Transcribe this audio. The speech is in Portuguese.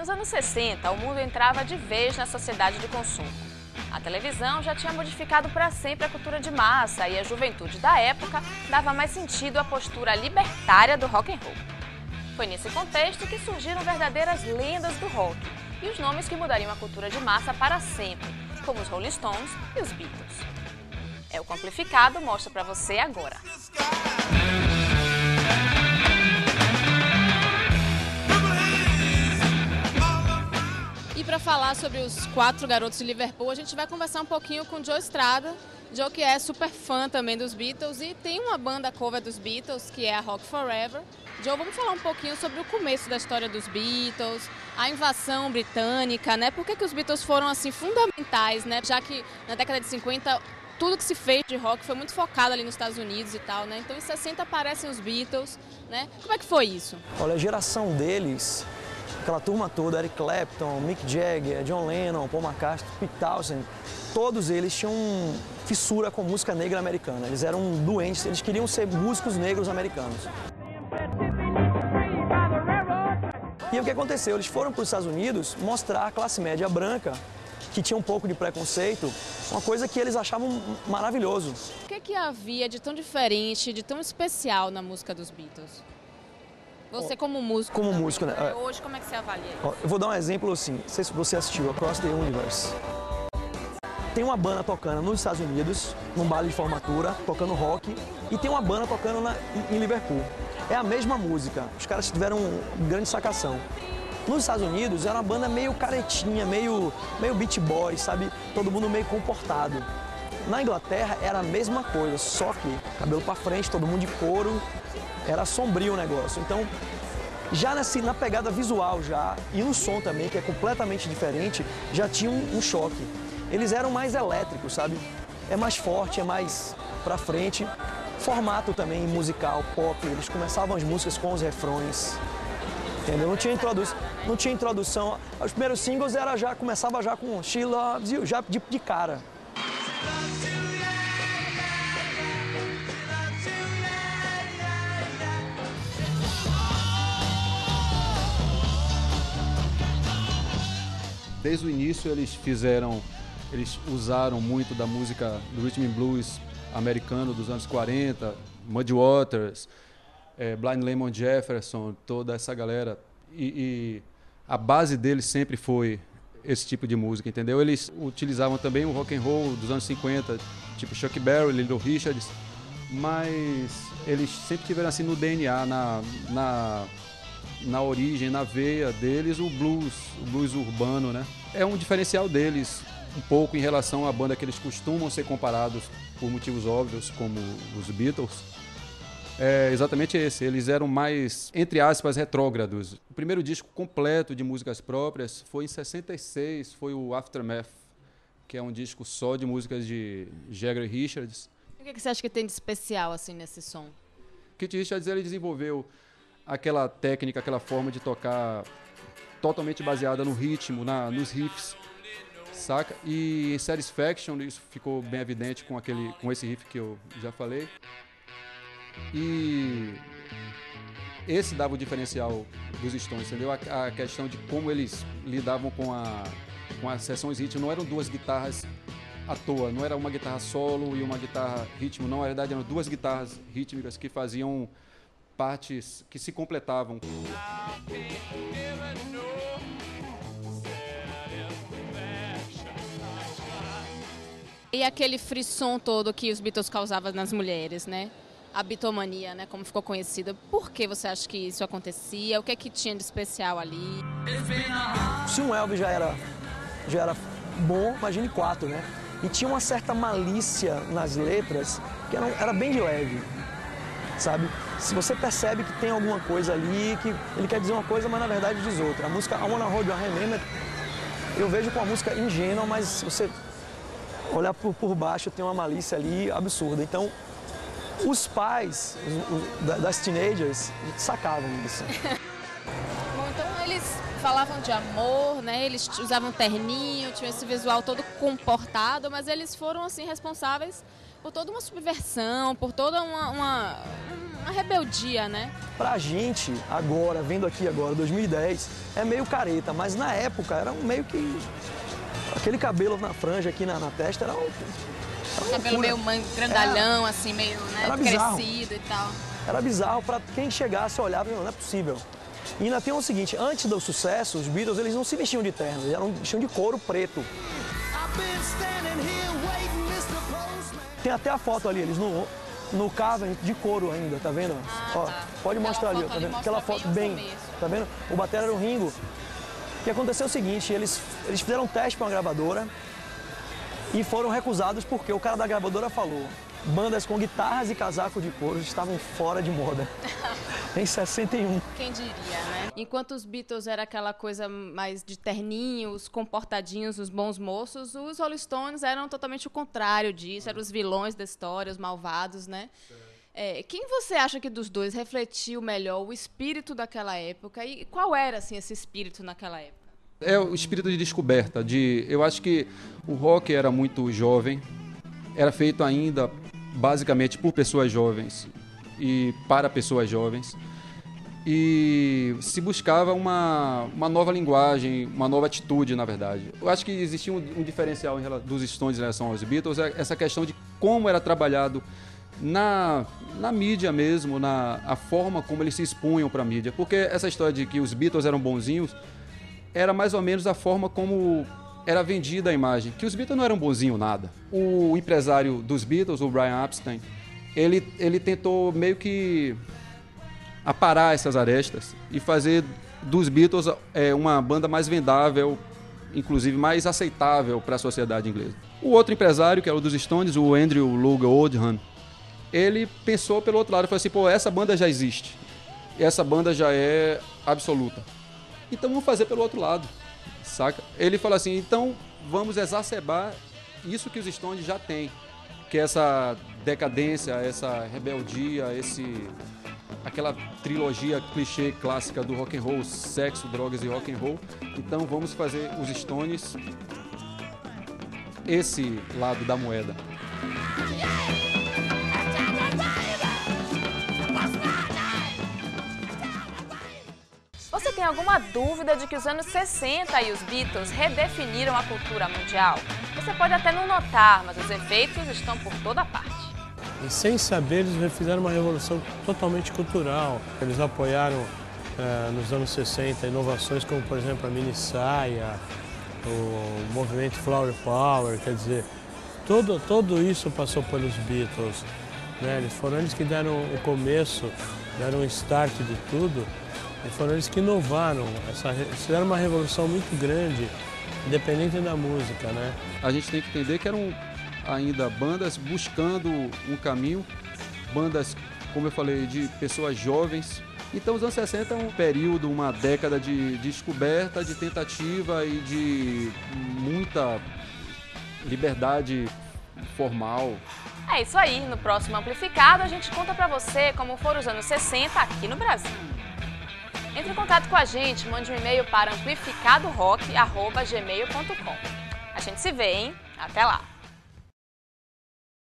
Nos anos 60, o mundo entrava de vez na sociedade de consumo. A televisão já tinha modificado para sempre a cultura de massa e a juventude da época dava mais sentido à postura libertária do rock and roll. Foi nesse contexto que surgiram verdadeiras lendas do rock e os nomes que mudariam a cultura de massa para sempre, como os Rolling Stones e os Beatles. O Amplificado mostra para você agora. E para falar sobre os 4 garotos de Liverpool, a gente vai conversar um pouquinho com o Joe Strada. Joe, que é super fã também dos Beatles e tem uma banda cover dos Beatles, que é a Rock Forever. Joe, vamos falar um pouquinho sobre o começo da história dos Beatles, a invasão britânica, né? Por que os Beatles foram assim fundamentais, né? Já que na década de 50 tudo que se fez de rock foi muito focado ali nos Estados Unidos e tal, né? Então em 60 aparecem os Beatles, né? Como é que foi isso? Olha, a geração deles, aquela turma toda, Eric Clapton, Mick Jagger, John Lennon, Paul McCartney, Pete Townshend, todos eles tinham fissura com música negra americana. Eles eram doentes, eles queriam ser músicos negros americanos. E o que aconteceu? Eles foram para os Estados Unidos mostrar à classe média branca, que tinha um pouco de preconceito, uma coisa que eles achavam maravilhoso. O que havia de tão diferente, de tão especial na música dos Beatles? Você como músico. Como também, músico, né? Hoje, como é que você avalia isso? Eu vou dar um exemplo assim, não sei se você assistiu Across the Universe. Tem uma banda tocando nos Estados Unidos, num baile de formatura, tocando rock, e tem uma banda tocando em Liverpool. É a mesma música, os caras tiveram grande sacação. Nos Estados Unidos era uma banda meio caretinha, meio beat boy, sabe? Todo mundo meio comportado. Na Inglaterra era a mesma coisa, só que cabelo pra frente, todo mundo de couro, era sombrio o negócio. Então, já na pegada visual já, e no som também, que é completamente diferente, já tinha um choque. Eles eram mais elétricos, sabe? É mais forte, é mais pra frente. Formato também musical, pop, eles começavam as músicas com os refrões. Entendeu? Não tinha introdução. Os primeiros singles começava já com She Loves You, já de cara. Desde o início eles usaram muito da música do rhythm and blues americano dos anos 40, Muddy Waters, Blind Lemon Jefferson, toda essa galera. E a base deles sempre foi esse tipo de música, entendeu? Eles utilizavam também o rock and roll dos anos 50, tipo Chuck Berry, Little Richards, mas eles sempre tiveram assim no DNA, na origem, na veia deles, o blues urbano, né? É um diferencial deles, um pouco em relação à banda que eles costumam ser comparados por motivos óbvios, como os Beatles. É exatamente esse, eles eram mais, entre aspas, retrógrados. O primeiro disco completo de músicas próprias foi em 66, foi o Aftermath, que é um disco só de músicas de Jagger e Richards. O que você acha que tem de especial assim nesse som? Keith Richards, ele desenvolveu aquela técnica, aquela forma de tocar totalmente baseada no ritmo, nos riffs, saca? E em Satisfaction isso ficou bem evidente com esse riff que eu já falei. E esse dava o diferencial dos Stones, entendeu? A questão de como eles lidavam com as sessões ritmo, não eram duas guitarras à toa, não era uma guitarra solo e uma guitarra ritmo, não, na verdade eram duas guitarras rítmicas que faziam partes que se completavam. E aquele frisson todo que os Beatles causavam nas mulheres, né? A bitomania, né? Como ficou conhecida. Por que você acha que isso acontecia? O que é que tinha de especial ali? Se um Elvis já era bom, imagine 4, né? E tinha uma certa malícia nas letras que era bem de leve, sabe? Se você percebe que tem alguma coisa ali, que ele quer dizer uma coisa, mas na verdade diz outra. A música I Wanna Hold Your Hand Remember, eu vejo como uma música ingênua, mas se você olhar por baixo tem uma malícia ali absurda. Então, os pais das teenagers sacavam isso. Bom, então eles falavam de amor, né? Eles usavam terninho, tinham esse visual todo comportado, mas eles foram assim responsáveis por toda uma subversão, por toda uma Uma rebeldia, né? Pra gente, agora, vendo aqui agora, 2010, é meio careta, mas na época era meio que... Aquele cabelo na franja aqui na testa era um cabelo meio grandalhão, assim, meio, né, crescido e tal. Era bizarro pra quem chegasse e olhava, não é possível. E ainda tem o seguinte, antes do sucesso, os Beatles, eles não se vestiam de terno, eles vestiam de couro preto. Tem até a foto ali, eles no cover de couro ainda, tá vendo? Ó, tá. Pode mostrar ali, tá vendo? Aquela foto bem, tá vendo? O batera era o Ringo. O que aconteceu é o seguinte, eles fizeram um teste para uma gravadora e foram recusados porque o cara da gravadora falou: bandas com guitarras e casacos de couro estavam fora de moda. Em 61. Quem diria, né? Enquanto os Beatles era aquela coisa mais de terninhos, comportadinhos, os bons moços, os Rolling Stones eram totalmente o contrário disso, eram os vilões da história, os malvados, né? Quem você acha que dos dois refletiu melhor o espírito daquela época e qual era assim, esse espírito naquela época? É o espírito de descoberta. Eu acho que o rock era muito jovem, era feito ainda basicamente por pessoas jovens e para pessoas jovens. E se buscava uma nova linguagem, uma nova atitude, na verdade. Eu acho que existia um diferencial dos Stones em relação aos Beatles, essa questão de como era trabalhado na mídia mesmo, a forma como eles se expunham para a mídia. Porque essa história de que os Beatles eram bonzinhos era mais ou menos a forma como era vendida a imagem, que os Beatles não eram bonzinhos nada. O empresário dos Beatles, o Brian Epstein, ele tentou meio que aparar essas arestas e fazer dos Beatles uma banda mais vendável, inclusive mais aceitável para a sociedade inglesa. O outro empresário, que era o dos Stones, o Andrew Loog Oldham, ele pensou pelo outro lado, falou assim, essa banda já existe, essa banda já é absoluta, então vamos fazer pelo outro lado, saca? Ele falou assim, então vamos exacerbar isso que os Stones já têm, que é essa decadência, essa rebeldia, aquela trilogia clichê clássica do rock and roll, sexo, drogas e rock and roll. Então vamos fazer os Stones esse lado da moeda. Você tem alguma dúvida de que os anos 60 e os Beatles redefiniram a cultura mundial? Você pode até não notar, mas os efeitos estão por toda parte. E sem saber, eles fizeram uma revolução totalmente cultural. Eles apoiaram nos anos 60 inovações como, por exemplo, a mini saia, o movimento Flower Power, quer dizer, tudo isso passou pelos Beatles, né? Eles foram eles que deram o começo, deram o start de tudo, e foram eles que inovaram, fizeram uma revolução muito grande, independente da música, né? A gente tem que entender que eram ainda bandas buscando um caminho, bandas, como eu falei, de pessoas jovens. Então os anos 60 é um período, uma década de descoberta, de tentativa e de muita liberdade formal. É isso aí, no próximo Amplificado a gente conta pra você como foram os anos 60 aqui no Brasil. Entre em contato com a gente, mande um e-mail para amplificadorock@gmail.com. A gente se vê, hein? Até lá!